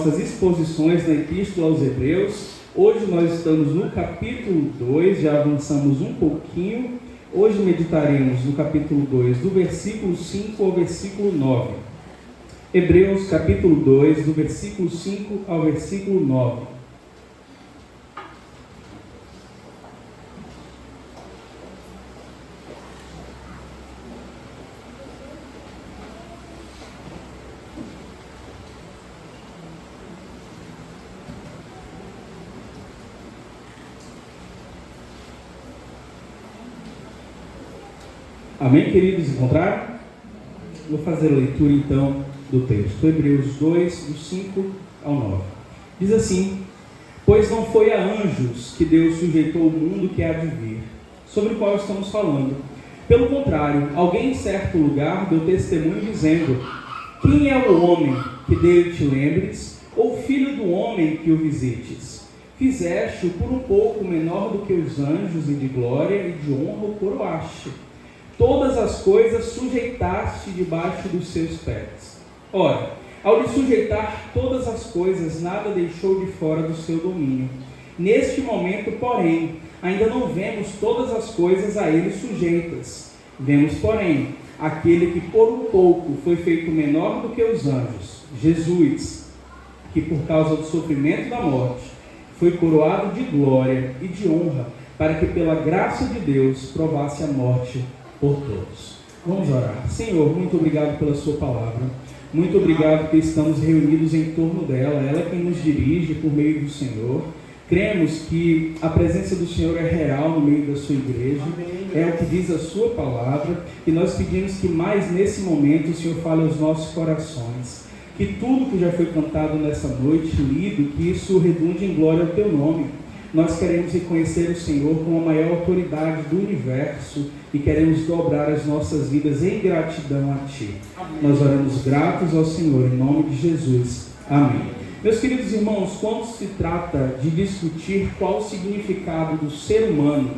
Nossas exposições na Epístola aos Hebreus. Hoje nós estamos no capítulo 2, já avançamos um pouquinho. Hoje meditaremos no capítulo 2, do versículo 5 ao versículo 9. Hebreus capítulo 2, do versículo 5 ao versículo 9. Amém, queridos? Encontraram? Vou fazer a leitura então do texto. Hebreus 2, do 5 ao 9. Diz assim: Pois não foi a anjos que Deus sujeitou o mundo que há de vir, sobre o qual estamos falando. Pelo contrário, alguém em certo lugar deu testemunho dizendo: Quem é o homem que dele te lembres, ou filho do homem que o visites? Fizeste-o por um pouco menor do que os anjos, e de glória e de honra o coroaste. Todas as coisas sujeitaste debaixo dos seus pés. Ora, ao lhe sujeitar todas as coisas, nada deixou de fora do seu domínio. Neste momento, porém, ainda não vemos todas as coisas a ele sujeitas. Vemos, porém, aquele que por um pouco foi feito menor do que os anjos, Jesus, que por causa do sofrimento da morte, foi coroado de glória e de honra, para que pela graça de Deus provasse a morte por todos. Vamos orar. Senhor, muito obrigado pela sua palavra. Muito obrigado que estamos reunidos em torno dela. Ela é quem nos dirige por meio do Senhor. Cremos que a presença do Senhor é real no meio da sua igreja. É o que diz a sua palavra. E nós pedimos que mais nesse momento o Senhor fale aos nossos corações. Que tudo que já foi cantado nessa noite, lido, que isso redunde em glória ao teu nome. Nós queremos reconhecer o Senhor como a maior autoridade do universo e queremos dobrar as nossas vidas em gratidão a Ti. Amém. Nós oramos gratos ao Senhor, em nome de Jesus. Amém. Meus queridos irmãos, quando se trata de discutir qual o significado do ser humano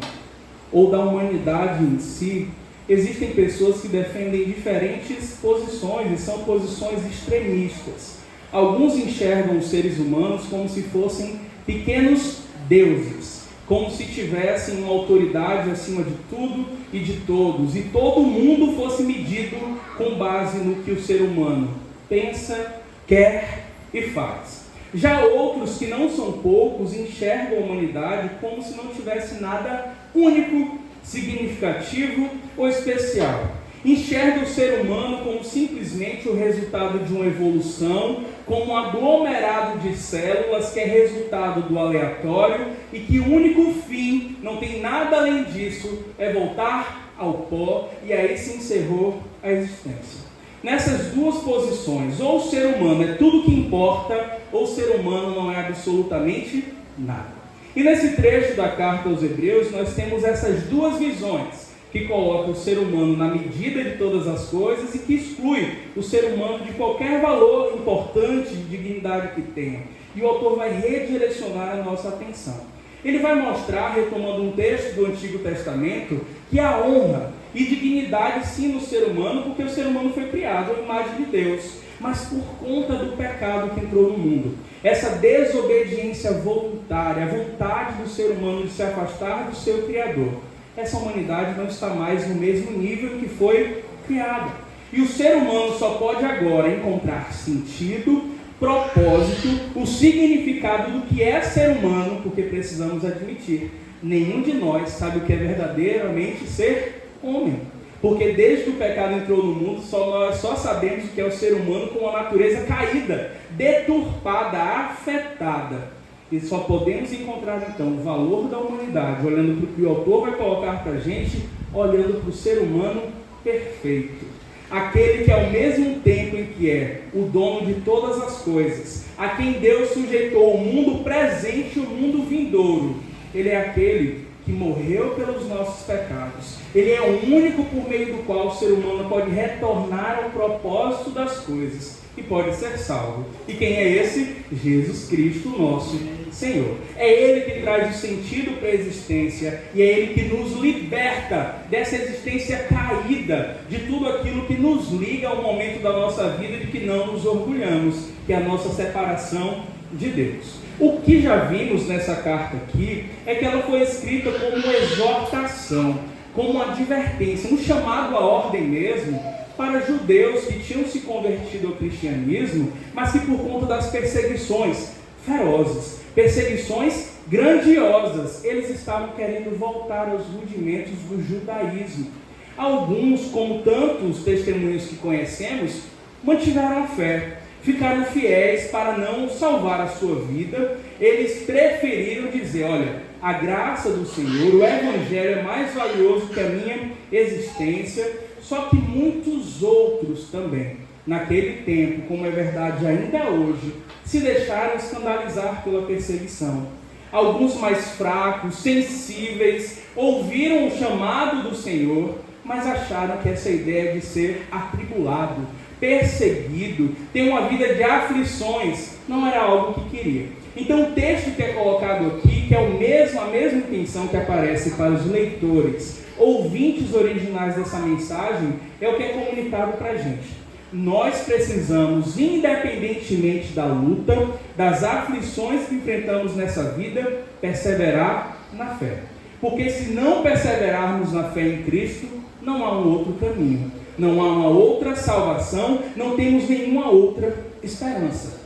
ou da humanidade em si, existem pessoas que defendem diferentes posições e são posições extremistas. Alguns enxergam os seres humanos como se fossem pequenos deuses, como se tivessem uma autoridade acima de tudo e de todos, e todo mundo fosse medido com base no que o ser humano pensa, quer e faz. Já outros, que não são poucos, enxergam a humanidade como se não tivesse nada único, significativo ou especial. Enxerga o ser humano como simplesmente o resultado de uma evolução, como um aglomerado de células que é resultado do aleatório e que o único fim, não tem nada além disso, é voltar ao pó, e aí se encerrou a existência. Nessas duas posições, ou o ser humano é tudo que importa, ou o ser humano não é absolutamente nada. E nesse trecho da carta aos Hebreus, nós temos essas duas visões, que coloca o ser humano na medida de todas as coisas e que exclui o ser humano de qualquer valor importante, de dignidade que tenha. E o autor vai redirecionar a nossa atenção. Ele vai mostrar, retomando um texto do Antigo Testamento, que há honra e dignidade sim no ser humano, porque o ser humano foi criado à imagem de Deus, mas por conta do pecado que entrou no mundo. Essa desobediência voluntária, a vontade do ser humano de se afastar do seu Criador, essa humanidade não está mais no mesmo nível que foi criada. E o ser humano só pode agora encontrar sentido, propósito, o significado do que é ser humano, porque precisamos admitir, nenhum de nós sabe o que é verdadeiramente ser homem. Porque desde que o pecado entrou no mundo, nós só sabemos o que é o ser humano com a natureza caída, deturpada, afetada. E só podemos encontrar, então, o valor da humanidade, olhando para o que o autor vai colocar para a gente, olhando para o ser humano perfeito. Aquele que, ao mesmo tempo em que é o dono de todas as coisas, a quem Deus sujeitou o mundo presente e o mundo vindouro, ele é aquele que morreu pelos nossos pecados. Ele é o único por meio do qual o ser humano pode retornar ao propósito das coisas, e pode ser salvo. E quem é esse? Jesus Cristo, nosso Senhor. É Ele que traz o sentido para a existência e é Ele que nos liberta dessa existência caída, de tudo aquilo que nos liga ao momento da nossa vida de que não nos orgulhamos, que é a nossa separação de Deus. O que já vimos nessa carta aqui é que ela foi escrita como uma exortação, como uma advertência, um chamado à ordem mesmo, para judeus que tinham se convertido ao cristianismo, mas que por conta das perseguições ferozes, perseguições grandiosas, eles estavam querendo voltar aos rudimentos do judaísmo. Alguns, como tantos testemunhos que conhecemos, mantiveram a fé, ficaram fiéis para não salvar a sua vida. Eles preferiram dizer: olha, a graça do Senhor, o Evangelho é mais valioso que a minha existência. Só que muitos outros também, naquele tempo, como é verdade ainda hoje, se deixaram escandalizar pela perseguição. Alguns mais fracos, sensíveis, ouviram o chamado do Senhor, mas acharam que essa ideia de ser atribulado, perseguido, ter uma vida de aflições, não era algo que queria. Então o texto que é colocado aqui, que é a mesma intenção que aparece para os leitores, ouvintes originais dessa mensagem, é o que é comunicado para a gente. Nós precisamos, independentemente da luta, das aflições que enfrentamos nessa vida, perseverar na fé. Porque se não perseverarmos na fé em Cristo, não há um outro caminho, não há uma outra salvação, não temos nenhuma outra esperança.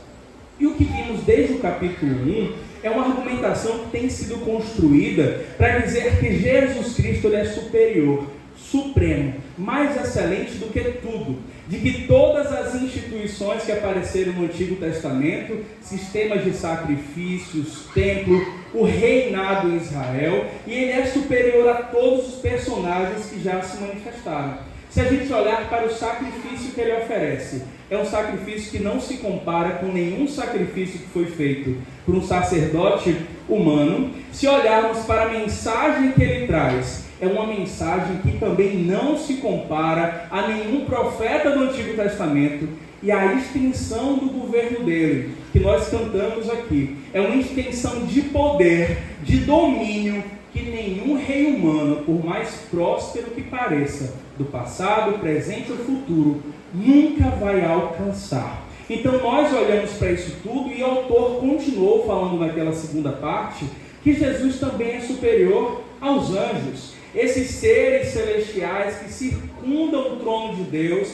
E o que vimos desde o capítulo 1 é uma argumentação que tem sido construída para dizer que Jesus Cristo ele é superior, supremo, mais excelente do que tudo, de que todas as instituições que apareceram no Antigo Testamento, sistemas de sacrifícios, templo, o reinado em Israel, e ele é superior a todos os personagens que já se manifestaram. Se a gente olhar para o sacrifício que ele oferece, é um sacrifício que não se compara com nenhum sacrifício que foi feito por um sacerdote humano. Se olharmos para a mensagem que ele traz, é uma mensagem que também não se compara a nenhum profeta do Antigo Testamento. E a extensão do governo dele, que nós cantamos aqui, é uma extensão de poder, de domínio, que nenhum rei humano, por mais próspero que pareça, do passado, presente ou futuro, nunca vai alcançar. Então nós olhamos para isso tudo e o autor continuou falando naquela segunda parte que Jesus também é superior aos anjos, esses seres celestiais que circundam o trono de Deus,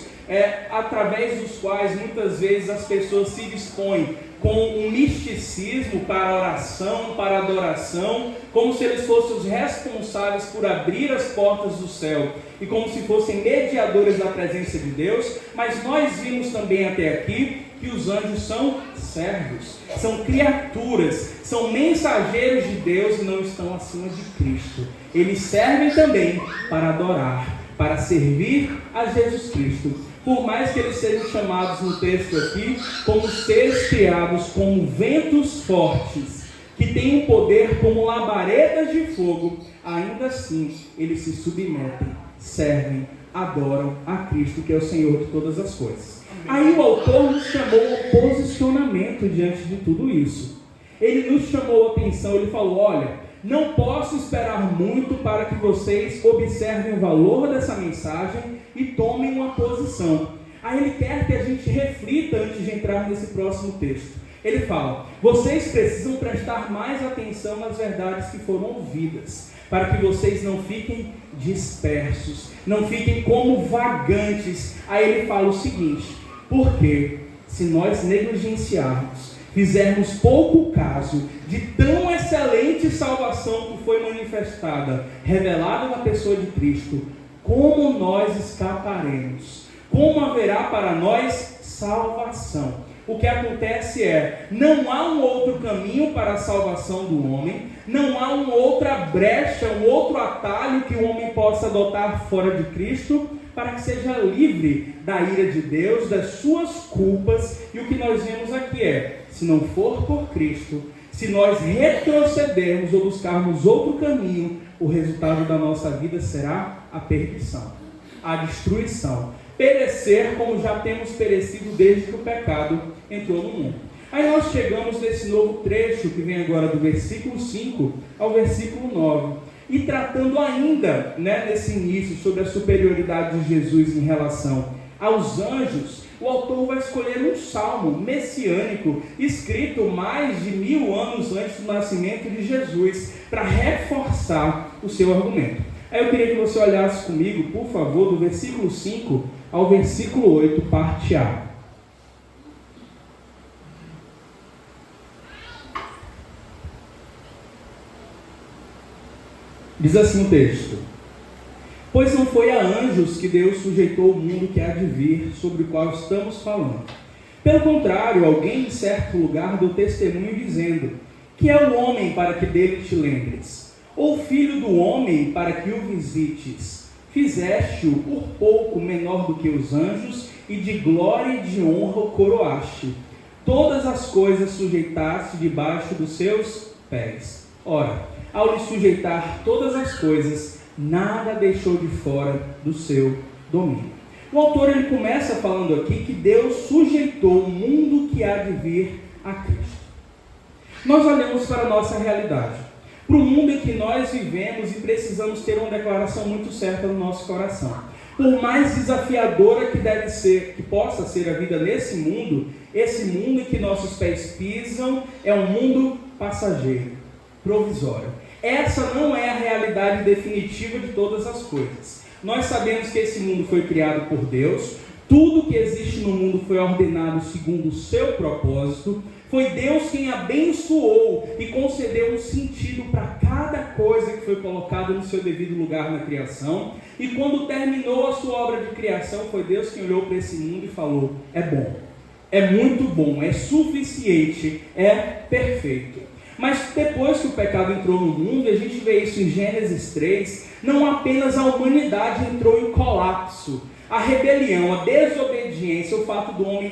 através dos quais muitas vezes as pessoas se dispõem com um misticismo para a oração, para a adoração, como se eles fossem os responsáveis por abrir as portas do céu e como se fossem mediadores da presença de Deus. Mas nós vimos também até aqui que os anjos são servos, são criaturas, são mensageiros de Deus e não estão acima de Cristo. Eles servem também para adorar, para servir a Jesus Cristo. Por mais que eles sejam chamados no texto aqui como seres criados como ventos fortes, que têm um poder como labaredas de fogo, ainda assim eles se submetem, servem, adoram a Cristo, que é o Senhor de todas as coisas. Aí o autor nos chamou ao posicionamento diante de tudo isso. Ele nos chamou a atenção, ele falou: olha, não posso esperar muito para que vocês observem o valor dessa mensagem e tomem uma posição. Aí ele quer que a gente reflita antes de entrar nesse próximo texto. Ele fala: vocês precisam prestar mais atenção nas verdades que foram ouvidas, para que vocês não fiquem dispersos, não fiquem como vagantes. Aí ele fala o seguinte: porque se nós negligenciarmos, fizermos pouco caso de tão excelente salvação que foi manifestada, revelada na pessoa de Cristo, como nós escaparemos? Como haverá para nós salvação? O que acontece é, não há um outro caminho para a salvação do homem, não há uma outra brecha, um outro atalho que o homem possa adotar fora de Cristo, para que seja livre da ira de Deus, das suas culpas. E o que nós vemos aqui é, se não for por Cristo, se nós retrocedermos ou buscarmos outro caminho, o resultado da nossa vida será a perdição, a destruição. perecer como já temos perecido desde que o pecado entrou no mundo. Aí nós chegamos nesse novo trecho que vem agora do versículo 5 ao versículo 9. E tratando ainda, nesse início, sobre a superioridade de Jesus em relação aos anjos, o autor vai escolher um salmo messiânico, escrito mais de 1000 anos antes do nascimento de Jesus, para reforçar o seu argumento. Aí eu queria que você olhasse comigo, por favor, do versículo 5 ao versículo 8, parte A. Diz assim o texto: pois não foi a anjos que Deus sujeitou o mundo que há de vir, sobre o qual estamos falando. Pelo contrário, alguém em certo lugar deu testemunho dizendo: que é o homem para que dele te lembres? Ou filho do homem para que o visites? Fizeste-o por pouco menor do que os anjos, e de glória e de honra o coroaste. Todas as coisas sujeitaste debaixo dos seus pés. Ora, ao lhe sujeitar todas as coisas, nada deixou de fora do seu domínio. O autor ele começa falando aqui que Deus sujeitou o mundo que há de vir a Cristo. Nós olhamos para a nossa realidade, para o mundo em que nós vivemos e precisamos ter uma declaração muito certa no nosso coração. Por mais desafiadora que possa ser a vida nesse mundo, esse mundo em que nossos pés pisam é um mundo passageiro, provisório. Essa não é a realidade definitiva de todas as coisas. Nós sabemos que esse mundo foi criado por Deus, tudo que existe no mundo foi ordenado segundo o seu propósito, foi Deus quem abençoou e concedeu um sentido para cada coisa que foi colocada no seu devido lugar na criação, e quando terminou a sua obra de criação, foi Deus quem olhou para esse mundo e falou: é bom, é muito bom, é suficiente, é perfeito. Mas depois que o pecado entrou no mundo, a gente vê isso em Gênesis 3, não apenas a humanidade entrou em colapso, a rebelião, a desobediência, o fato do homem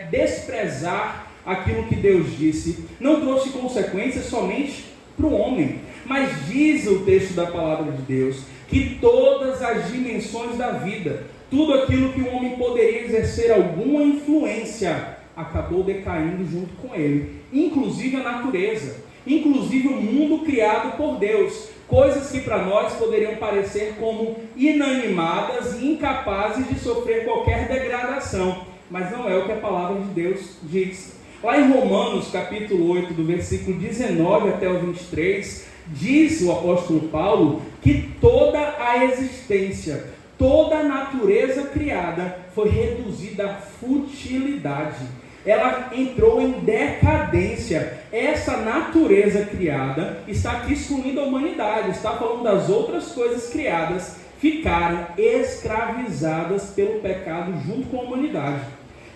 desprezar aquilo que Deus disse, não trouxe consequências somente para o homem, mas diz o texto da palavra de Deus, que todas as dimensões da vida, tudo aquilo que o homem poderia exercer alguma influência, acabou decaindo junto com ele, inclusive a natureza, inclusive o mundo criado por Deus, coisas que para nós poderiam parecer como inanimadas e incapazes de sofrer qualquer degradação, mas não é o que a palavra de Deus diz. Lá em Romanos capítulo 8, do versículo 19 até o 23, diz o apóstolo Paulo que toda a existência, toda a natureza criada foi reduzida à futilidade. Ela entrou em decadência. Essa natureza criada está aqui excluindo a humanidade, está falando das outras coisas criadas, ficaram escravizadas pelo pecado junto com a humanidade.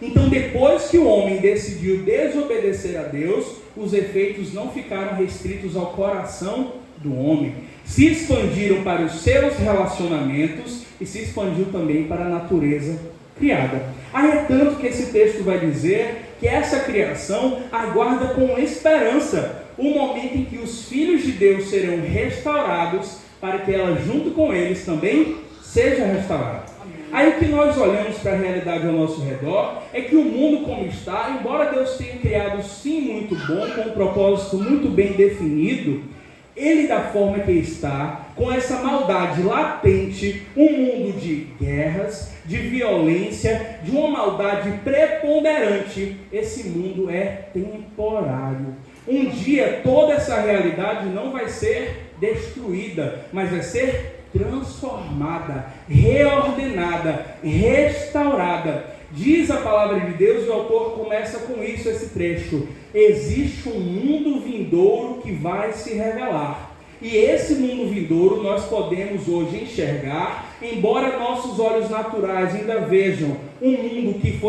Então, depois que o homem decidiu desobedecer a Deus, os efeitos não ficaram restritos ao coração do homem, se expandiram para os seus relacionamentos e se expandiu também para a natureza criada. Aí é tanto que esse texto vai dizer que essa criação aguarda com esperança o momento em que os filhos de Deus serão restaurados, para que ela junto com eles também seja restaurada. Aí o que nós olhamos para a realidade ao nosso redor é que o mundo como está, embora Deus tenha criado sim muito bom, com um propósito muito bem definido, ele da forma que está, com essa maldade latente, um mundo de guerras, de violência, de uma maldade preponderante, esse mundo é temporário. Um dia toda essa realidade não vai ser destruída, mas vai ser transformada, reordenada, restaurada. Diz a palavra de Deus, e o autor começa com isso, esse trecho: existe um mundo vindouro que vai se revelar. E esse mundo vindouro nós podemos hoje enxergar, embora nossos olhos naturais ainda vejam um mundo que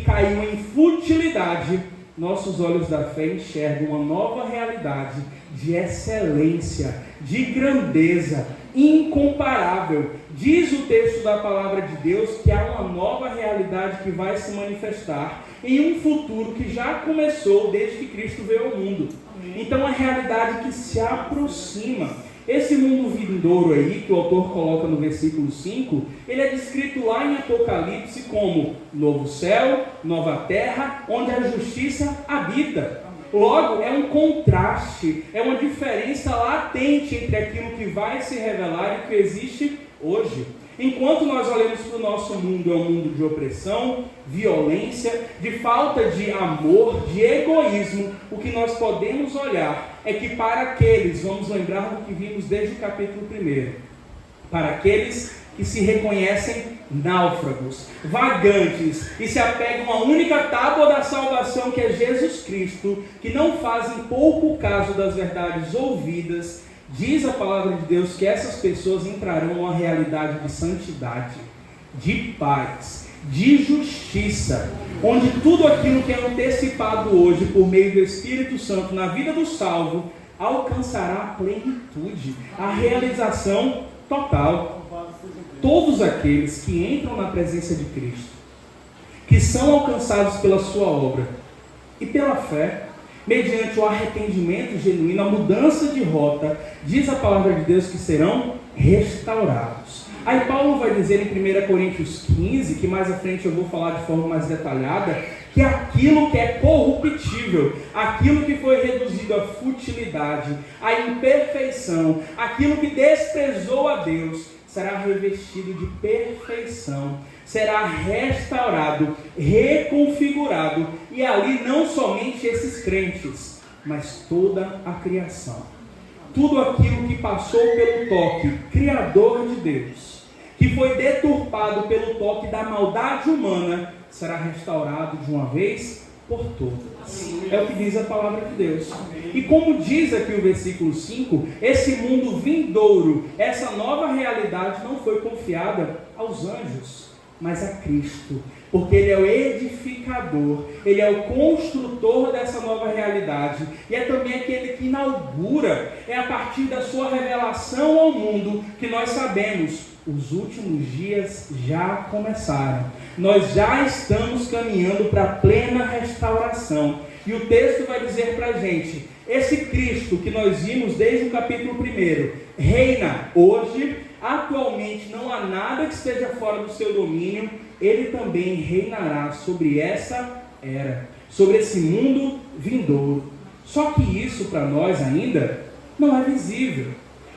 caiu em futilidade, nossos olhos da fé enxergam uma nova realidade de excelência, de grandeza, incomparável. Diz o texto da palavra de Deus que há uma nova realidade que vai se manifestar em um futuro que já começou desde que Cristo veio ao mundo. Então a realidade que se aproxima. esse mundo vindouro aí, que o autor coloca no versículo 5, ele é descrito lá em Apocalipse como novo céu, nova terra, onde a justiça habita. Logo, é um contraste, é uma diferença latente entre aquilo que vai se revelar e o que existe hoje. Enquanto nós olhamos para o nosso mundo, é um mundo de opressão, violência, de falta de amor, de egoísmo, o que nós podemos olhar é que para aqueles, vamos lembrar do que vimos desde o capítulo 1, para aqueles que se reconhecem náufragos, vagantes e se apegam à única tábua da salvação que é Jesus Cristo, que não fazem pouco caso das verdades ouvidas, diz a palavra de Deus que essas pessoas entrarão numa realidade de santidade, de paz, de justiça, onde tudo aquilo que é antecipado hoje por meio do Espírito Santo na vida do salvo alcançará a plenitude, a realização total. Todos aqueles que entram na presença de Cristo, que são alcançados pela sua obra e pela fé, mediante o arrependimento genuíno, a mudança de rota, diz a palavra de Deus que serão restaurados. Aí Paulo vai dizer em 1 Coríntios 15, que mais à frente eu vou falar de forma mais detalhada, que aquilo que é corruptível, aquilo que foi reduzido à futilidade, à imperfeição, aquilo que desprezou a Deus, será revestido de perfeição, será restaurado, reconfigurado, e ali não somente esses crentes, mas toda a criação. Tudo aquilo que passou pelo toque criador de Deus, que foi deturpado pelo toque da maldade humana, será restaurado de uma vez por todas. É o que diz a palavra de Deus. E como diz aqui o versículo 5, esse mundo vindouro, essa nova realidade não foi confiada aos anjos, mas a Cristo, porque Ele é o edificador, Ele é o construtor dessa nova realidade, e é também aquele que inaugura. É a partir da sua revelação ao mundo que nós sabemos, os últimos dias já começaram, nós já estamos caminhando para a plena restauração, e o texto vai dizer para a gente, esse Cristo que nós vimos desde o capítulo 1, reina hoje, atualmente não há nada que esteja fora do seu domínio, Ele também reinará sobre essa era, sobre esse mundo vindouro. Só que isso para nós ainda não é visível.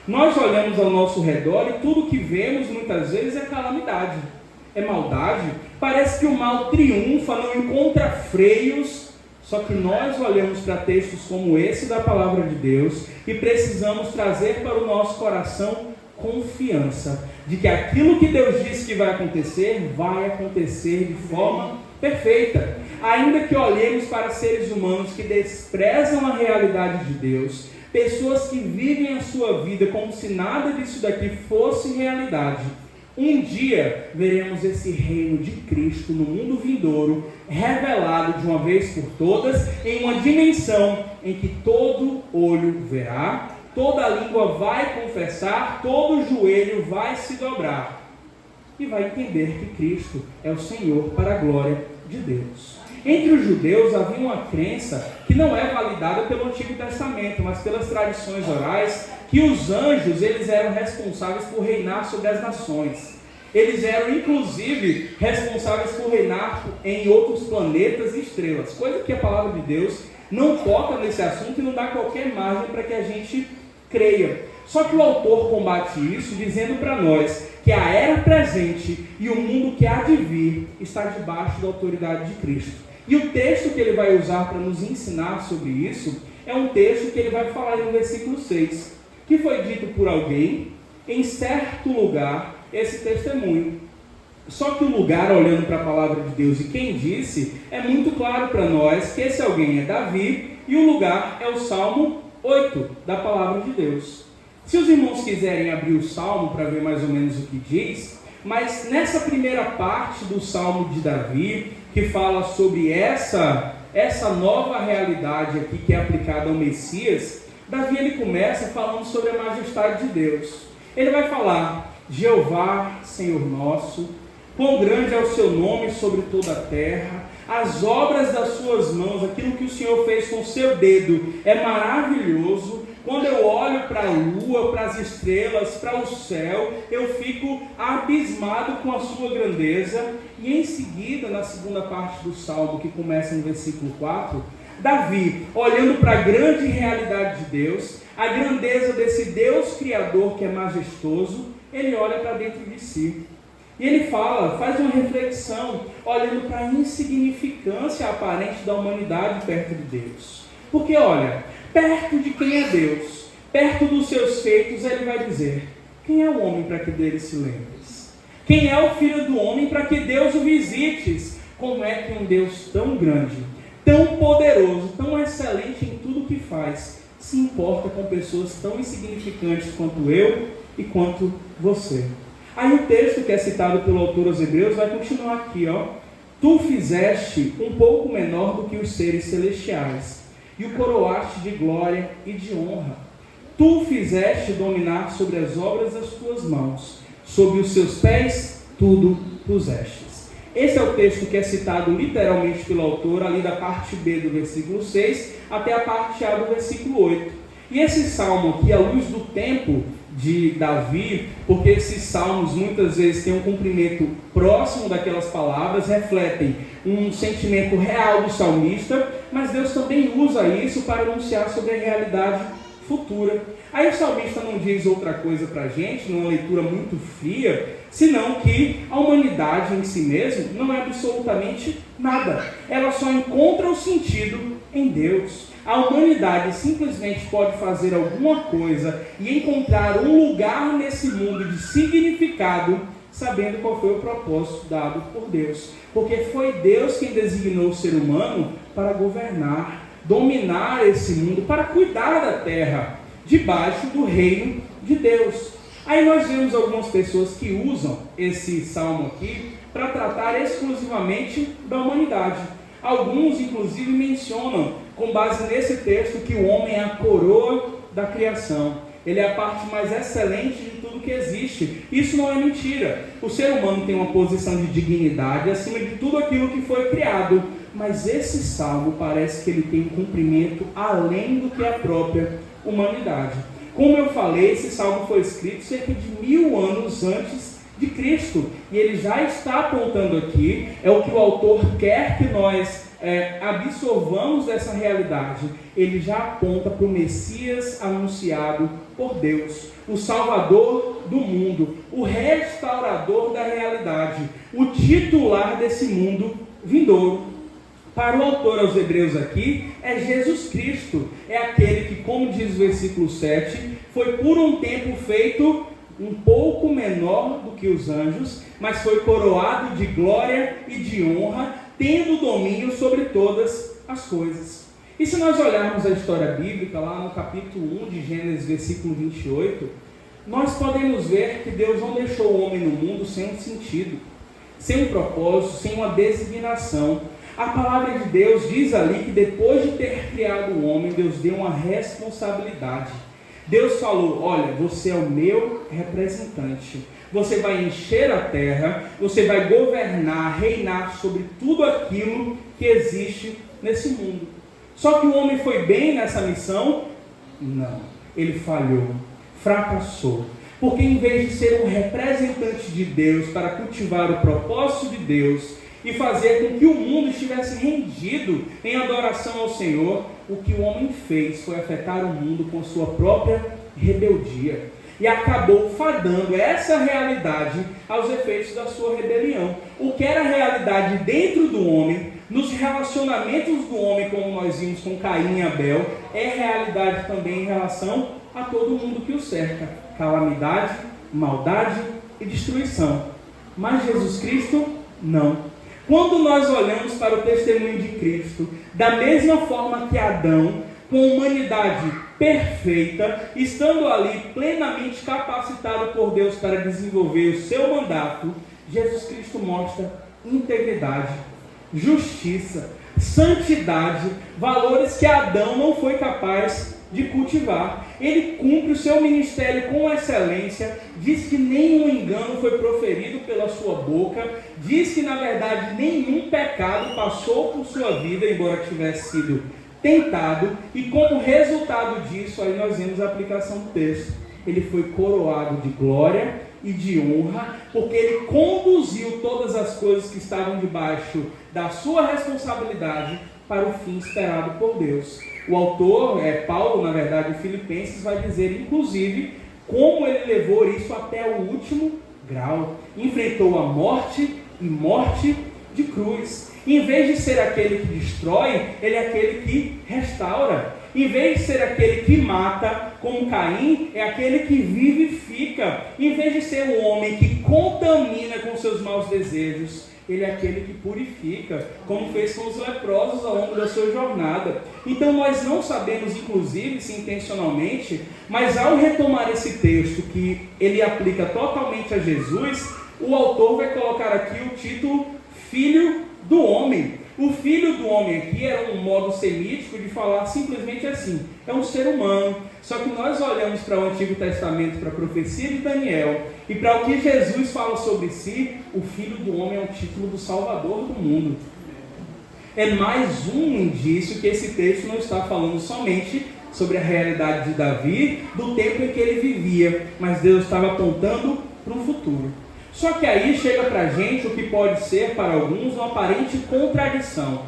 Nós olhamos ao nosso redor e tudo que vemos muitas vezes é calamidade, é maldade. Parece que o mal triunfa, não encontra freios. Só que nós olhamos para textos como esse da palavra de Deus e precisamos trazer para o nosso coração confiança de que aquilo que Deus disse que vai acontecer de forma perfeita. Ainda que olhemos para seres humanos que desprezam a realidade de Deus, pessoas que vivem a sua vida como se nada disso daqui fosse realidade, um dia veremos esse reino de Cristo no mundo vindouro, revelado de uma vez por todas, em uma dimensão em que todo olho verá, toda língua vai confessar, todo joelho vai se dobrar e vai entender que Cristo é o Senhor para a glória de Deus. Entre os judeus havia uma crença que não é validada pelo Antigo Testamento, mas pelas tradições orais, que os anjos eles eram responsáveis por reinar sobre as nações. Eles eram inclusive responsáveis por reinar em outros planetas e estrelas, coisa que a palavra de Deus não toca nesse assunto e não dá qualquer margem para que a gente creia. Só que o autor combate isso dizendo para nós que a era presente e o mundo que há de vir está debaixo da autoridade de Cristo. E o texto que ele vai usar para nos ensinar sobre isso é um texto que ele vai falar no versículo 6, que foi dito por alguém em certo lugar esse testemunho. Só que o lugar, olhando para a palavra de Deus e quem disse, é muito claro para nós que esse alguém é Davi e o lugar é o Salmo 8 da palavra de Deus. Se os irmãos quiserem abrir o Salmo para ver mais ou menos o que diz, mas nessa primeira parte do Salmo de Davi, que fala sobre essa nova realidade aqui que é aplicada ao Messias, Davi ele começa falando sobre a majestade de Deus. Ele vai falar: Jeová, Senhor nosso, quão grande é o seu nome sobre toda a terra, as obras das suas mãos, aquilo que o Senhor fez com o seu dedo, é maravilhoso. Quando eu olho para a lua, para as estrelas, para o céu, eu fico abismado com a sua grandeza. E em seguida, na segunda parte do Salmo, que começa no versículo 4, Davi, olhando para a grande realidade de Deus, a grandeza desse Deus Criador que é majestoso, ele olha para dentro de si. E ele faz uma reflexão, olhando para a insignificância aparente da humanidade perto de Deus. Porque olha, perto de quem é Deus, perto dos seus feitos, ele vai dizer: quem é o homem para que dele se lembres? Quem é o filho do homem para que Deus o visites? Como é que um Deus tão grande, tão poderoso, tão excelente em tudo que faz, se importa com pessoas tão insignificantes quanto eu e quanto você? Aí o texto que é citado pelo autor aos Hebreus vai continuar aqui, Tu fizeste um pouco menor do que os seres celestiais, e o coroaste de glória e de honra. Tu fizeste dominar sobre as obras das tuas mãos, sob os seus pés tudo pusestes. Esse é o texto que é citado literalmente pelo autor, ali da parte B do versículo 6 até a parte A do versículo 8. E esse salmo aqui, à luz do tempo de Davi, porque esses salmos muitas vezes têm um cumprimento próximo daquelas palavras, refletem um sentimento real do salmista, mas Deus também usa isso para anunciar sobre a realidade futura. Aí o salmista não diz outra coisa para a gente, numa leitura muito fria, senão que a humanidade em si mesma não é absolutamente nada. Ela só encontra o sentido em Deus. A humanidade simplesmente pode fazer alguma coisa e encontrar um lugar nesse mundo de significado, sabendo qual foi o propósito dado por Deus. Porque foi Deus quem designou o ser humano para governar, dominar esse mundo, para cuidar da terra, debaixo do reino de Deus. Aí nós vemos algumas pessoas que usam esse salmo aqui para tratar exclusivamente da humanidade. Alguns, inclusive, mencionam, com base nesse texto, que o homem é a coroa da criação. Ele é a parte mais excelente de tudo que existe. Isso não é mentira. O ser humano tem uma posição de dignidade acima de tudo aquilo que foi criado. Mas esse salmo parece que ele tem um cumprimento além do que a própria humanidade. Como eu falei, esse salmo foi escrito cerca de 1000 anos antes de Cristo, e ele já está apontando aqui, é o que o autor quer que nós absorvamos dessa realidade. Ele já aponta para o Messias anunciado por Deus, o Salvador do mundo, o restaurador da realidade, o titular desse mundo vindouro. Para o autor aos Hebreus aqui, é Jesus Cristo, é aquele que, como diz o versículo 7, foi por um tempo feito um pouco menor do que os anjos, mas foi coroado de glória e de honra, tendo domínio sobre todas as coisas. E se nós olharmos a história bíblica, lá no capítulo 1 de Gênesis, versículo 28, nós podemos ver que Deus não deixou o homem no mundo sem um sentido, sem um propósito, sem uma designação. A palavra de Deus diz ali que depois de ter criado o homem, Deus deu uma responsabilidade. Deus falou: olha, você é o meu representante, você vai encher a terra, você vai governar, reinar sobre tudo aquilo que existe nesse mundo. Só que o homem foi bem nessa missão? Não, ele falhou, fracassou, porque em vez de ser um representante de Deus para cultivar o propósito de Deus e fazer com que o mundo estivesse rendido em adoração ao Senhor, o que o homem fez foi afetar o mundo com sua própria rebeldia, e acabou fadando essa realidade aos efeitos da sua rebelião. O que era realidade dentro do homem, nos relacionamentos do homem, como nós vimos com Caim e Abel, é realidade também em relação a todo mundo que o cerca: calamidade, maldade e destruição. Mas Jesus Cristo, não. Quando nós olhamos para o testemunho de Cristo, da mesma forma que Adão, com humanidade perfeita, estando ali plenamente capacitado por Deus para desenvolver o seu mandato, Jesus Cristo mostra integridade, justiça, santidade, valores que Adão não foi capaz de cultivar. Ele cumpre o seu ministério com excelência, diz que nenhum engano foi proferido pela sua boca, diz que na verdade nenhum pecado passou por sua vida, embora tivesse sido tentado, e como resultado disso, aí nós vemos a aplicação do texto. Ele foi coroado de glória e de honra, porque ele conduziu todas as coisas que estavam debaixo da sua responsabilidade para o fim esperado por Deus. O autor, Paulo, na verdade, em Filipenses, vai dizer, inclusive, como ele levou isso até o último grau. Enfrentou a morte e morte de cruz. Em vez de ser aquele que destrói, ele é aquele que restaura. Em vez de ser aquele que mata, como Caim, é aquele que vivifica. Em vez de ser um homem que contamina com seus maus desejos, ele é aquele que purifica, como fez com os leprosos ao longo da sua jornada. Então nós não sabemos, inclusive, se intencionalmente, mas ao retomar esse texto, que ele aplica totalmente a Jesus, o autor vai colocar aqui o título Filho do Homem. O Filho do Homem aqui era um modo semítico de falar simplesmente assim, é um ser humano. Só que nós olhamos para o Antigo Testamento, para a profecia de Daniel, e para o que Jesus fala sobre si, o Filho do Homem é o título do Salvador do mundo. É mais um indício que esse texto não está falando somente sobre a realidade de Davi, do tempo em que ele vivia, mas Deus estava apontando para um futuro. Só que aí chega para a gente o que pode ser para alguns uma aparente contradição.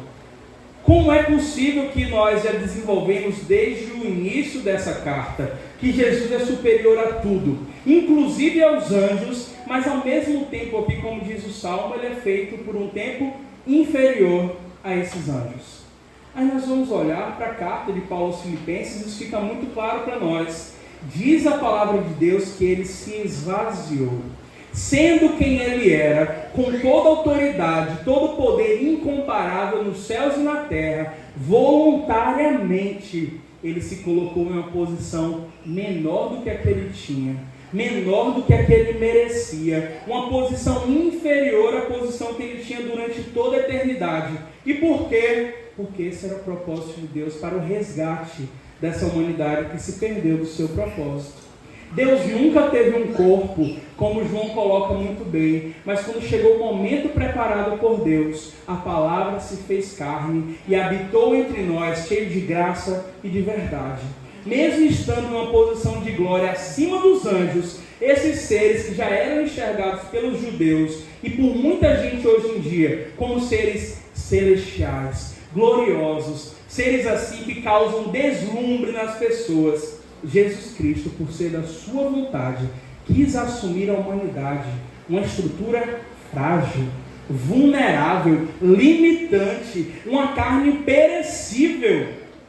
Como é possível que nós já desenvolvemos desde o início dessa carta que Jesus é superior a tudo, inclusive aos anjos, mas ao mesmo tempo aqui, como diz o Salmo, ele é feito por um tempo inferior a esses anjos? Aí nós vamos olhar para a carta de Paulo aos Filipenses e isso fica muito claro para nós. Diz a palavra de Deus que ele se esvaziou, sendo quem ele era, com toda autoridade, todo poder incomparável nos céus e na terra, voluntariamente ele se colocou em uma posição menor do que a que ele tinha, menor do que a que ele merecia, uma posição inferior à posição que ele tinha durante toda a eternidade. E por quê? Porque esse era o propósito de Deus para o resgate dessa humanidade que se perdeu do seu propósito. Deus nunca teve um corpo, como João coloca muito bem, mas quando chegou o momento preparado por Deus, a palavra se fez carne e habitou entre nós, cheio de graça e de verdade. Mesmo estando numa posição de glória acima dos anjos, esses seres que já eram enxergados pelos judeus e por muita gente hoje em dia como seres celestiais, gloriosos, seres assim que causam deslumbre nas pessoas, Jesus Cristo, por ser da sua vontade, quis assumir a humanidade, uma estrutura frágil, vulnerável, limitante, uma carne perecível.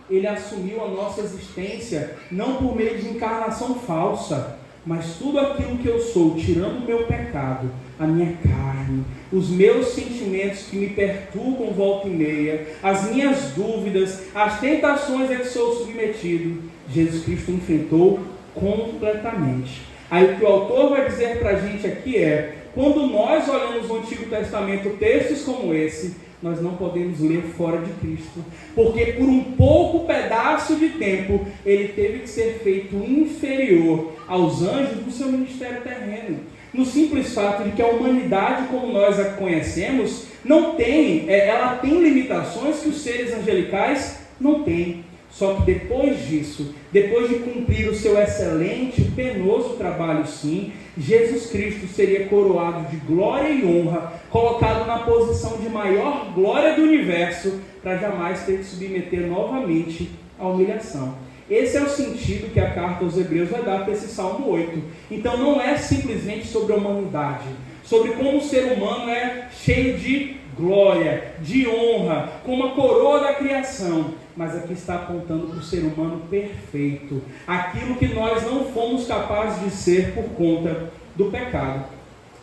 Ele assumiu a nossa existência, não por meio de encarnação falsa, mas tudo aquilo que eu sou, tirando o meu pecado, a minha carne, os meus sentimentos que me perturbam volta e meia, as minhas dúvidas, as tentações a que sou submetido, Jesus Cristo enfrentou completamente. Aí o que o autor vai dizer para a gente aqui é, quando nós olhamos no Antigo Testamento textos como esse, nós não podemos ler fora de Cristo, porque por um pouco pedaço de tempo, ele teve que ser feito inferior aos anjos do seu ministério terreno. No simples fato de que a humanidade como nós a conhecemos, não tem, ela tem limitações que os seres angelicais não têm. Só que depois disso, depois de cumprir o seu excelente, penoso trabalho sim, Jesus Cristo seria coroado de glória e honra, colocado na posição de maior glória do universo, para jamais ter que submeter novamente à humilhação. Esse é o sentido que a carta aos Hebreus vai dar para esse Salmo 8. Então não é simplesmente sobre a humanidade, sobre como o ser humano é cheio de glória, de honra, como a coroa da criação, mas aqui está apontando para o ser humano perfeito, aquilo que nós não fomos capazes de ser por conta do pecado.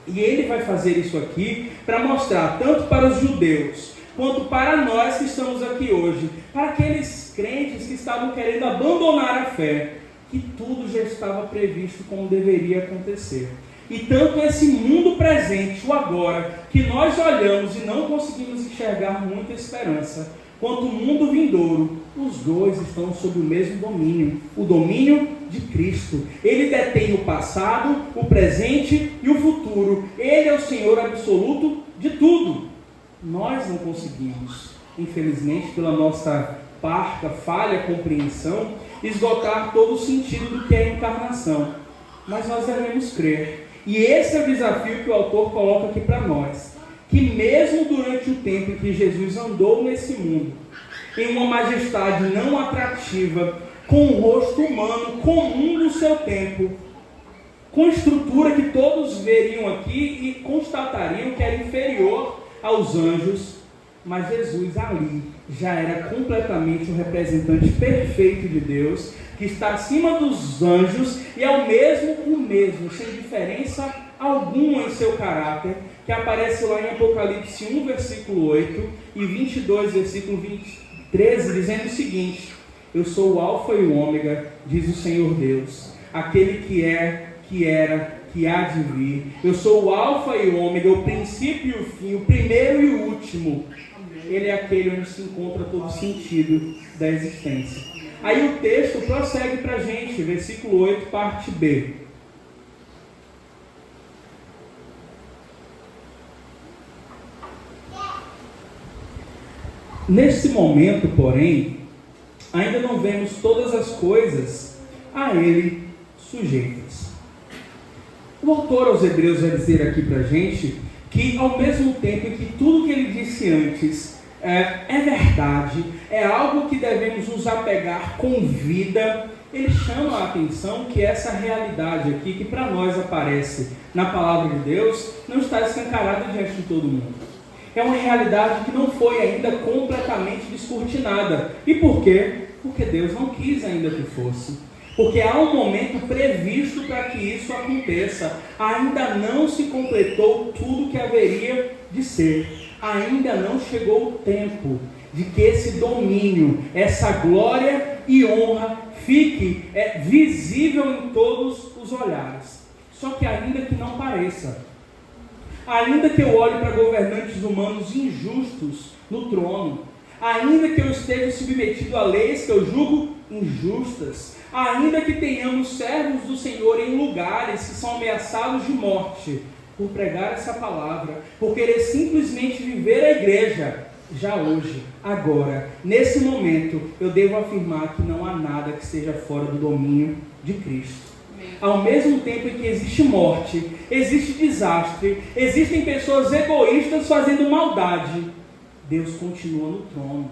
E ele vai fazer isso aqui para mostrar, tanto para os judeus, quanto para nós que estamos aqui hoje, para aqueles crentes que estavam querendo abandonar a fé, que tudo já estava previsto como deveria acontecer. E tanto esse mundo presente, o agora, que nós olhamos e não conseguimos enxergar muita esperança, quanto o mundo vindouro, os dois estão sob o mesmo domínio, o domínio de Cristo. Ele detém o passado, o presente e o futuro. Ele é o Senhor absoluto de tudo. Nós não conseguimos, infelizmente, pela nossa parca, falha compreensão, esgotar todo o sentido do que é a encarnação. Mas nós devemos crer. E esse é o desafio que o autor coloca aqui para nós. Que mesmo durante o tempo em que Jesus andou nesse mundo, em uma majestade não atrativa, com um rosto humano comum do seu tempo, com estrutura que todos veriam aqui e constatariam que era inferior aos anjos, mas Jesus ali já era completamente o representante perfeito de Deus, que está acima dos anjos e é o mesmo, sem diferença alguma em seu caráter, que aparece lá em Apocalipse 1, versículo 8 e 22, versículo 13, dizendo o seguinte: eu sou o Alfa e o Ômega, diz o Senhor Deus, aquele que é, que era, que há de vir. Eu sou o Alfa e o Ômega, o princípio e o fim, o primeiro e o último. Ele é aquele onde se encontra todo o sentido da existência. Aí o texto prossegue para a gente, versículo 8, parte B. Nesse momento, porém, ainda não vemos todas as coisas a ele sujeitas. O autor aos Hebreus vai dizer aqui para a gente que, ao mesmo tempo em que tudo que ele disse antes é verdade, é algo que devemos nos apegar com vida, ele chama a atenção que essa realidade aqui, que para nós aparece na palavra de Deus, não está escancarada diante de todo mundo. É uma realidade que não foi ainda completamente descortinada. E por quê? Porque Deus não quis ainda que fosse. Porque há um momento previsto para que isso aconteça. Ainda não se completou tudo que haveria de ser. Ainda não chegou o tempo de que esse domínio, essa glória e honra fique visível em todos os olhares. Só que ainda que não pareça, ainda que eu olhe para governantes humanos injustos no trono, ainda que eu esteja submetido a leis que eu julgo injustas, ainda que tenhamos servos do Senhor em lugares que são ameaçados de morte, por pregar essa palavra, por querer simplesmente viver a igreja, já hoje, agora, nesse momento, eu devo afirmar que não há nada que esteja fora do domínio de Cristo. Ao mesmo tempo em que existe morte, existe desastre, existem pessoas egoístas fazendo maldade, Deus continua no trono.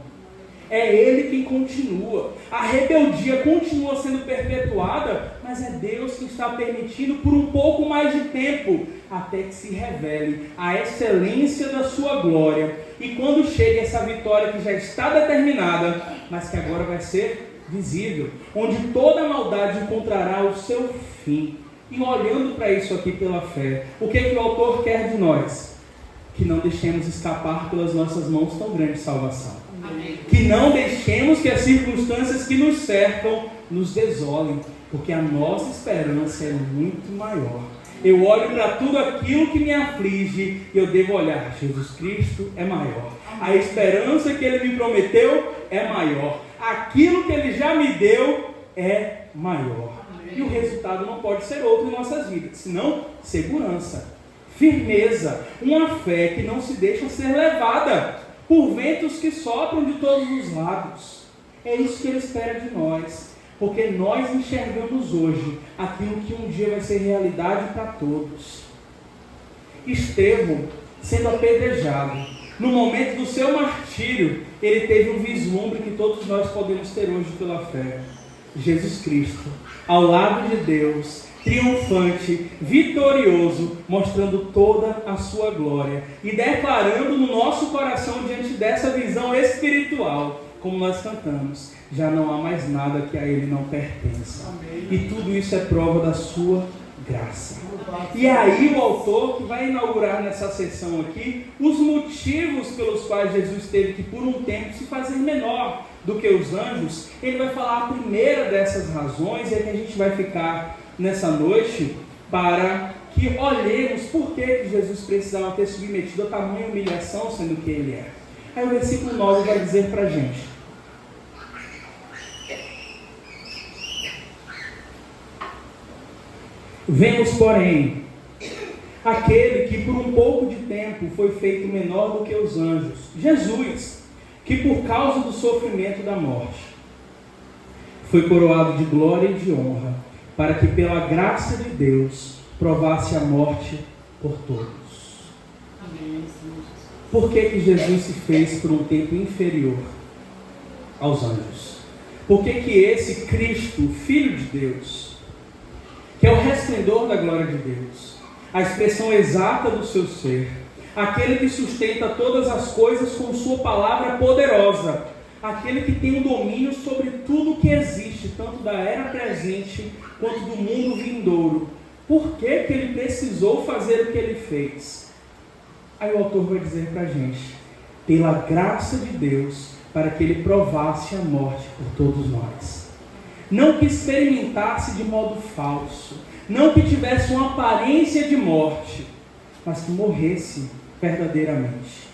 É Ele quem continua. A rebeldia continua sendo perpetuada, mas é Deus que está permitindo por um pouco mais de tempo, até que se revele a excelência da sua glória. E quando chega essa vitória que já está determinada, mas que agora vai ser visível, onde toda a maldade encontrará o seu fim. E olhando para isso aqui pela fé, o que o autor quer de nós? Que não deixemos escapar pelas nossas mãos tão grande salvação. Amém. Que não deixemos que as circunstâncias que nos cercam nos desolem, porque a nossa esperança é muito maior. Eu olho para tudo aquilo que me aflige e eu devo olhar, Jesus Cristo é maior. A esperança que Ele me prometeu é maior. Aquilo que Ele já me deu é maior. E o resultado não pode ser outro em nossas vidas, senão segurança, firmeza, uma fé que não se deixa ser levada por ventos que sopram de todos os lados. É isso que Ele espera de nós, porque nós enxergamos hoje aquilo que um dia vai ser realidade para todos. Estevão, sendo apedrejado, no momento do seu martírio, ele teve um vislumbre que todos nós podemos ter hoje pela fé. Jesus Cristo, ao lado de Deus, triunfante, vitorioso, mostrando toda a sua glória e declarando no nosso coração, diante dessa visão espiritual, como nós cantamos, já não há mais nada que a Ele não pertença. Amém. E tudo isso é prova da sua graça. E aí o autor que vai inaugurar nessa sessão aqui os motivos pelos quais Jesus teve que por um tempo se fazer menor do que os anjos. Ele vai falar a primeira dessas razões, e é que a gente vai ficar nessa noite para que olhemos por que Jesus precisava ter submetido a tamanha humilhação, sendo que Ele é. Aí o versículo 9 vai dizer para a gente: vemos, porém, aquele que por um pouco de tempo foi feito menor do que os anjos, Jesus, que por causa do sofrimento da morte foi coroado de glória e de honra, para que pela graça de Deus provasse a morte por todos. Amém. Por que Jesus se fez por um tempo inferior aos anjos? Por que esse Cristo, Filho de Deus, que é o resplendor da glória de Deus, a expressão exata do seu ser, aquele que sustenta todas as coisas com sua palavra poderosa, aquele que tem o domínio sobre tudo que existe, tanto da era presente quanto do mundo vindouro, por que ele precisou fazer o que ele fez? Aí o autor vai dizer para a gente: pela graça de Deus, para que ele provasse a morte por todos nós. Não que experimentasse de modo falso, não que tivesse uma aparência de morte, mas que morresse verdadeiramente.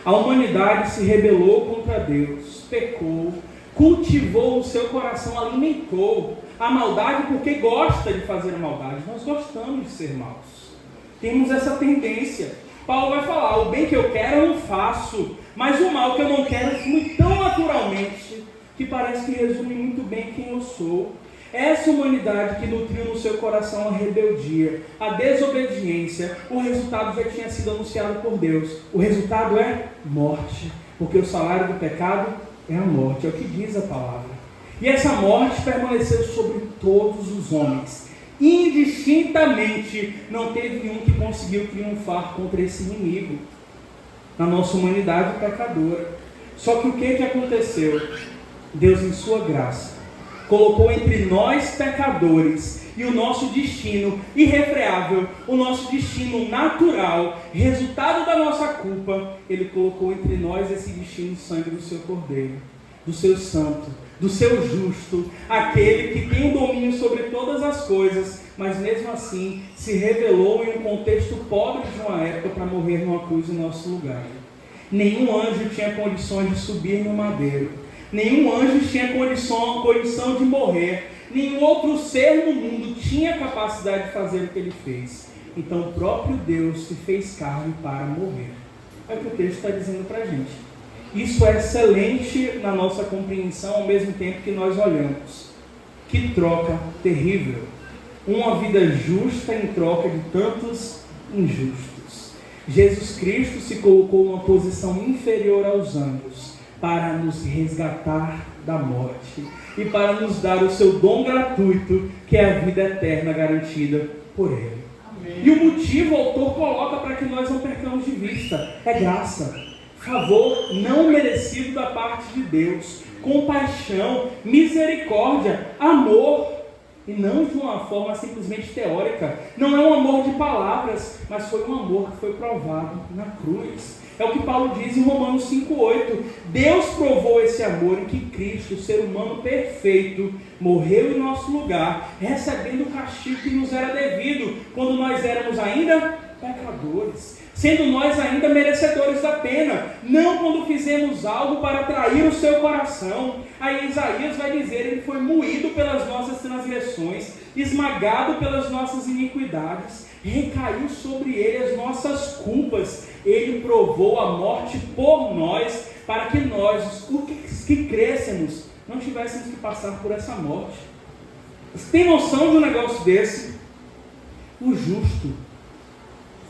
A humanidade se rebelou contra Deus, pecou, cultivou o seu coração, alimentou a maldade porque gosta de fazer a maldade. Nós gostamos de ser maus. Temos essa tendência. Paulo vai falar: o bem que eu quero eu não faço, mas o mal que eu não quero eu flui tão naturalmente que parece que resume muito bem quem eu sou. Essa humanidade que nutriu no seu coração a rebeldia, a desobediência, o resultado já tinha sido anunciado por Deus. O resultado é morte, porque o salário do pecado é a morte, é o que diz a palavra. E essa morte permaneceu sobre todos os homens, indistintamente. Não teve nenhum que conseguiu triunfar contra esse inimigo na nossa humanidade pecadora. Só que o que aconteceu? Deus, em sua graça, colocou entre nós pecadores e o nosso destino irrefreável, o nosso destino natural, resultado da nossa culpa. Ele colocou entre nós esse destino, sangue do seu Cordeiro, do seu santo, do seu justo, aquele que tem o domínio sobre todas as coisas, mas mesmo assim se revelou em um contexto pobre de uma época para morrer numa cruz em nosso lugar. Nenhum anjo tinha condições de subir no madeiro. Nenhum anjo tinha condição de morrer. Nenhum outro ser no mundo tinha capacidade de fazer o que ele fez. Então o próprio Deus se fez carne para morrer. É o que o texto está dizendo para a gente. Isso é excelente na nossa compreensão, ao mesmo tempo que nós olhamos. Que troca terrível. Uma vida justa em troca de tantos injustos. Jesus Cristo se colocou numa posição inferior aos anjos para nos resgatar da morte e para nos dar o seu dom gratuito, que é a vida eterna garantida por Ele. Amém. E o motivo o autor coloca para que nós não percamos de vista: é graça, favor não merecido da parte de Deus, compaixão, misericórdia, amor. E não de uma forma simplesmente teórica. Não é um amor de palavras, mas foi um amor que foi provado na cruz. É o que Paulo diz em Romanos 5,8. Deus provou esse amor em que Cristo, o ser humano perfeito, morreu em nosso lugar, recebendo o castigo que nos era devido, quando nós éramos ainda pecadores, sendo nós ainda merecedores da pena, não quando fizemos algo para atrair o seu coração. Aí Isaías vai dizer: ele foi moído pelas nossas transgressões, esmagado pelas nossas iniquidades, recaiu sobre ele as nossas culpas. Ele provou a morte por nós, para que nós, os que crescemos, não tivéssemos que passar por essa morte. Você tem noção de um negócio desse? O justo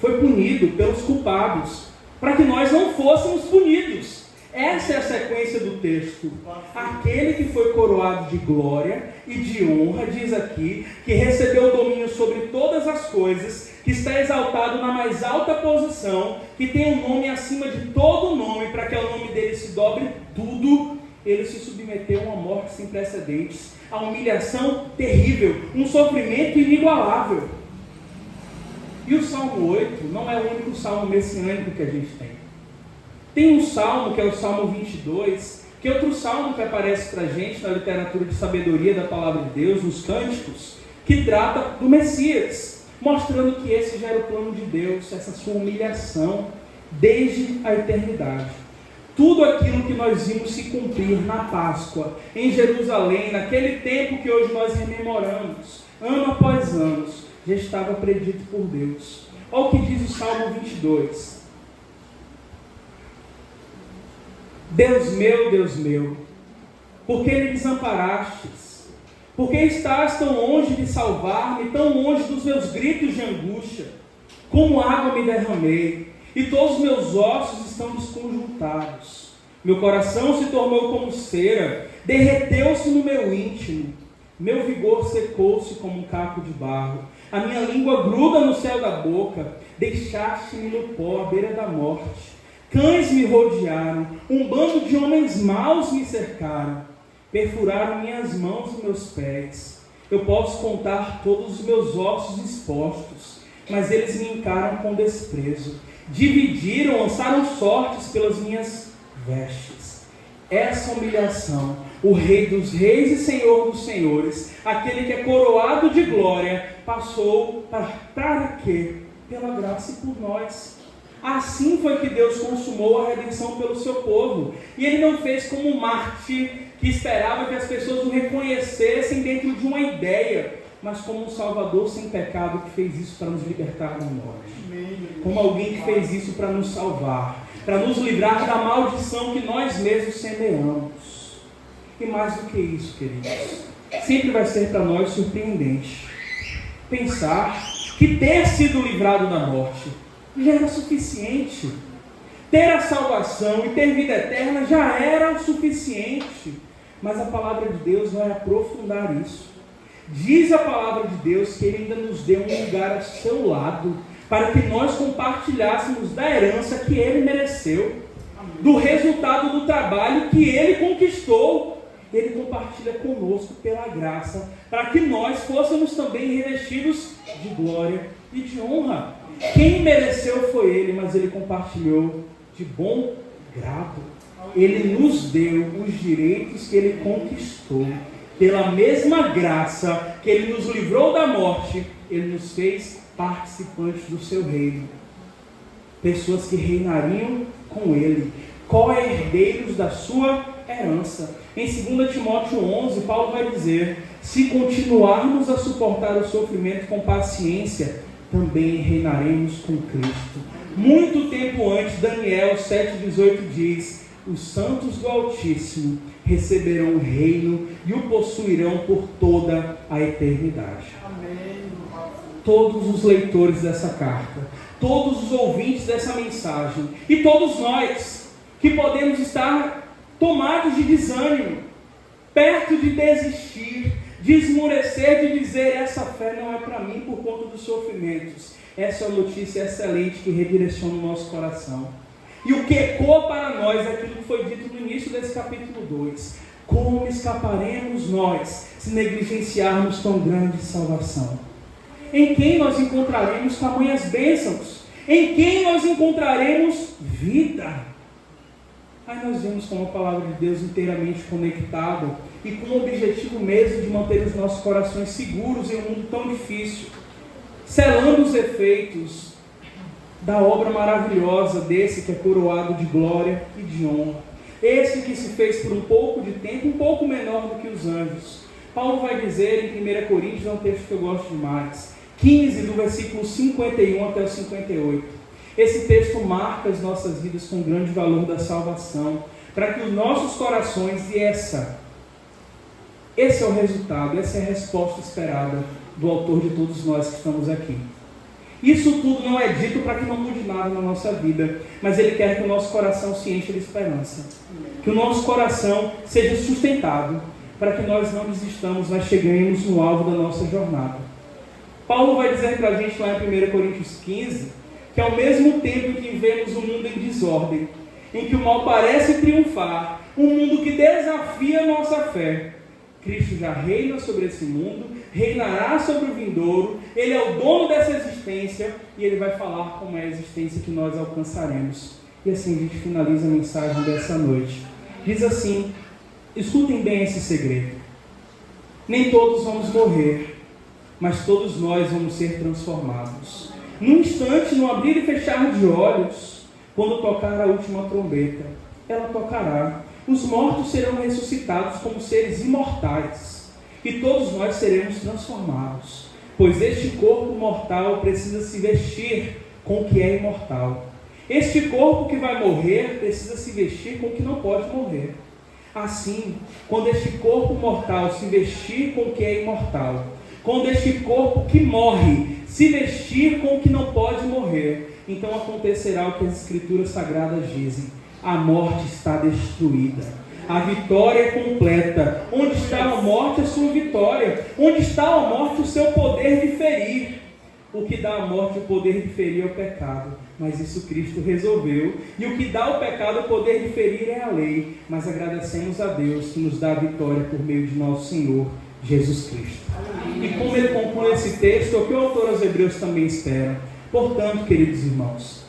foi punido pelos culpados, para que nós não fôssemos punidos. Essa é a sequência do texto. Aquele que foi coroado de glória e de honra, diz aqui, que recebeu o domínio sobre todas as coisas, que está exaltado na mais alta posição, que tem um nome acima de todo nome, para que ao nome dele se dobre tudo. Ele se submeteu a uma morte sem precedentes, a humilhação terrível, um sofrimento inigualável. E o Salmo 8 não é o único salmo messiânico que a gente tem. Tem um salmo, que é o Salmo 22, que é outro salmo que aparece para a gente na literatura de sabedoria da palavra de Deus, nos cânticos, que trata do Messias, mostrando que esse já era o plano de Deus, essa sua humilhação desde a eternidade. tudo aquilo que nós vimos se cumprir na Páscoa, em Jerusalém, naquele tempo que hoje nós rememoramos, ano após ano, já estava predito por Deus. Olha o que diz o Salmo 22. Deus meu, por que me desamparastes? Por que estás tão longe de salvar-me, tão longe dos meus gritos de angústia? Como água me derramei, e todos os meus ossos estão desconjuntados. Meu coração se tornou como cera, derreteu-se no meu íntimo. Meu vigor secou-se como um caco de barro. A minha língua gruda no céu da boca. Deixaste-me no pó, à beira da morte. Cães me rodearam, um bando de homens maus me cercaram. Perfuraram minhas mãos e meus pés. Eu posso contar todos os meus ossos expostos, mas eles me encaram com desprezo. Dividiram, lançaram sortes pelas minhas vestes. Essa humilhação, o Rei dos Reis e Senhor dos Senhores, aquele que é coroado de glória, passou para quê? Pela graça e por nós. Assim foi que Deus consumou a redenção pelo seu povo. E Ele não fez como um Marte que esperava que as pessoas o reconhecessem dentro de uma ideia, mas como um Salvador sem pecado que fez isso para nos libertar da morte. Como alguém que fez isso para nos salvar, para nos livrar da maldição que nós mesmos semeamos. E mais do que isso, queridos, sempre vai ser para nós surpreendente pensar que ter sido livrado da morte já era suficiente. Ter a salvação e ter vida eterna já era o suficiente. Mas a palavra de Deus vai aprofundar isso. Diz a palavra de Deus que Ele ainda nos deu um lugar ao seu lado, para que nós compartilhássemos da herança que Ele mereceu, do resultado do trabalho que Ele conquistou. Ele compartilha conosco pela graça, para que nós fôssemos também revestidos de glória e de honra. Quem mereceu foi Ele, mas Ele compartilhou de bom grado. Ele nos deu os direitos que Ele conquistou. Pela mesma graça que Ele nos livrou da morte, Ele nos fez participantes do seu reino. Pessoas que reinariam com Ele, co-herdeiros da sua herança. Em 2 Timóteo 11, Paulo vai dizer: se continuarmos a suportar o sofrimento com paciência, também reinaremos com Cristo. Muito tempo antes, Daniel 7,18 diz: os santos do Altíssimo receberão o reino e o possuirão por toda a eternidade. Amém. Todos os leitores dessa carta, todos os ouvintes dessa mensagem e todos nós que podemos estar tomados de desânimo, perto de desistir, de esmorecer, de dizer: essa fé não é para mim por conta dos sofrimentos. Essa é uma notícia excelente que redireciona o nosso coração. E o que ecoa para nós é aquilo que foi dito no início desse capítulo 2. Como escaparemos nós se negligenciarmos tão grande salvação? Em quem nós encontraremos tamanhas bênçãos? Em quem nós encontraremos vida? Aí nós vemos como a palavra de Deus inteiramente conectada e com o objetivo mesmo de manter os nossos corações seguros em um mundo tão difícil, selando os efeitos da obra maravilhosa desse que é coroado de glória e de honra. Esse que se fez por um pouco de tempo, um pouco menor do que os anjos. Paulo vai dizer em 1 Coríntios, é um texto que eu gosto demais, 15, do versículo 51 até o 58. Esse texto marca as nossas vidas com o grande valor da salvação, para que os nossos corações, e esse é o resultado, essa é a resposta esperada do autor de todos nós que estamos aqui. Isso tudo não é dito para que não mude nada na nossa vida, mas Ele quer que o nosso coração se encha de esperança, que o nosso coração seja sustentado, para que nós não desistamos, mas cheguemos no alvo da nossa jornada. Paulo vai dizer para a gente lá em 1 Coríntios 15, que ao mesmo tempo que vemos um mundo em desordem, em que o mal parece triunfar, um mundo que desafia a nossa fé, Cristo já reina sobre esse mundo, reinará sobre o vindouro, Ele é o dono dessa existência e Ele vai falar como é a existência que nós alcançaremos. E assim a gente finaliza a mensagem dessa noite. Diz assim, escutem bem esse segredo: nem todos vamos morrer, mas todos nós vamos ser transformados. Num instante, no abrir e fechar de olhos, quando tocar a última trombeta. ela tocará. Os mortos serão ressuscitados como seres imortais, e todos nós seremos transformados, pois este corpo mortal precisa se vestir com o que é imortal. Este corpo que vai morrer precisa se vestir com o que não pode morrer. Assim, quando este corpo mortal se vestir com o que é imortal, quando este corpo que morre se vestir com o que não pode morrer, então acontecerá o que as Escrituras Sagradas dizem: a morte está destruída, a vitória é completa. Onde está a morte, a sua vitória? Onde está a morte, o seu poder de ferir? O que dá a morte o poder de ferir é o pecado, mas isso Cristo resolveu. E o que dá ao pecado o poder de ferir é a lei, mas agradecemos a Deus que nos dá a vitória por meio de nosso Senhor Jesus Cristo. E como ele conclui esse texto, é o que o autor aos Hebreus também espera. Portanto, queridos irmãos,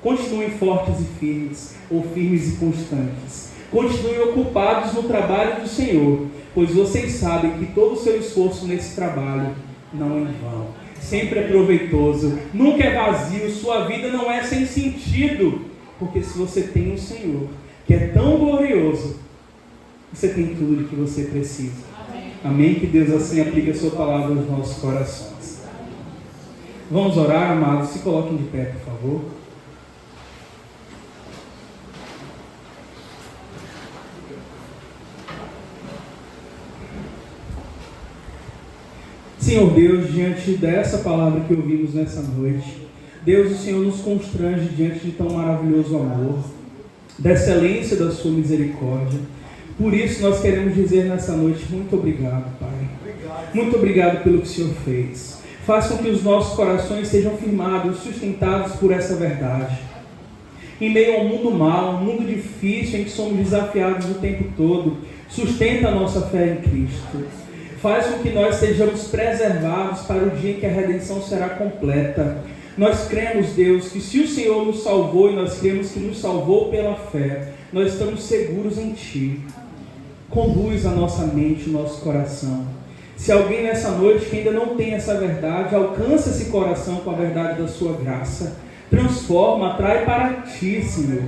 continuem fortes e firmes, ou firmes e constantes. Continuem ocupados no trabalho do Senhor, pois vocês sabem que todo o seu esforço nesse trabalho não é em vão. Sempre é proveitoso, nunca é vazio, sua vida não é sem sentido, porque se você tem um Senhor que é tão glorioso, você tem tudo o que você precisa. Amém? Que Deus assim aplique a sua palavra aos nossos corações. Vamos orar, amados. Se coloquem de pé, por favor. Senhor Deus, diante dessa palavra que ouvimos nessa noite, Deus, o Senhor nos constrange diante de tão maravilhoso amor, da excelência da sua misericórdia. Por isso nós queremos dizer nessa noite: muito obrigado, Pai. Muito obrigado pelo que o Senhor fez. Faça com que os nossos corações sejam firmados, sustentados por essa verdade. Em meio ao mundo mau, um mundo difícil em que somos desafiados o tempo todo, sustenta a nossa fé em Cristo. Faz com que nós sejamos preservados para o dia em que a redenção será completa. Nós cremos, Deus, que se o Senhor nos salvou, e nós cremos que nos salvou pela fé, nós estamos seguros em Ti. Conduz a nossa mente, o nosso coração. Se alguém nessa noite que ainda não tem essa verdade, alcança esse coração com a verdade da sua graça. Transforma, atrai para Ti, Senhor.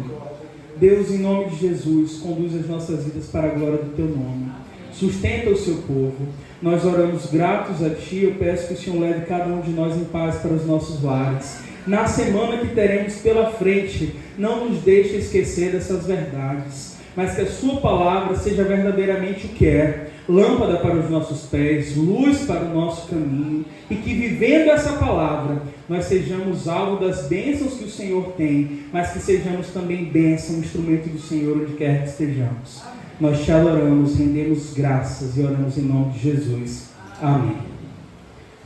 Deus, em nome de Jesus, conduz as nossas vidas para a glória do Teu nome. Sustenta o Seu povo. Nós oramos gratos a Ti. Eu peço que o Senhor leve cada um de nós em paz para os nossos lares. Na semana que teremos pela frente, não nos deixe esquecer dessas verdades, mas que a Sua palavra seja verdadeiramente o que é: lâmpada para os nossos pés, luz para o nosso caminho, e que vivendo essa palavra, nós sejamos alvo das bênçãos que o Senhor tem, mas que sejamos também bênção, instrumento do Senhor onde quer que estejamos. Nós Te adoramos, rendemos graças e oramos em nome de Jesus. Amém.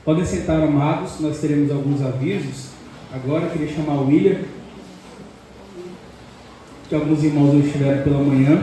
Podem sentar, amados, nós teremos alguns avisos. Agora eu queria chamar o William, que alguns irmãos não estiveram pela manhã.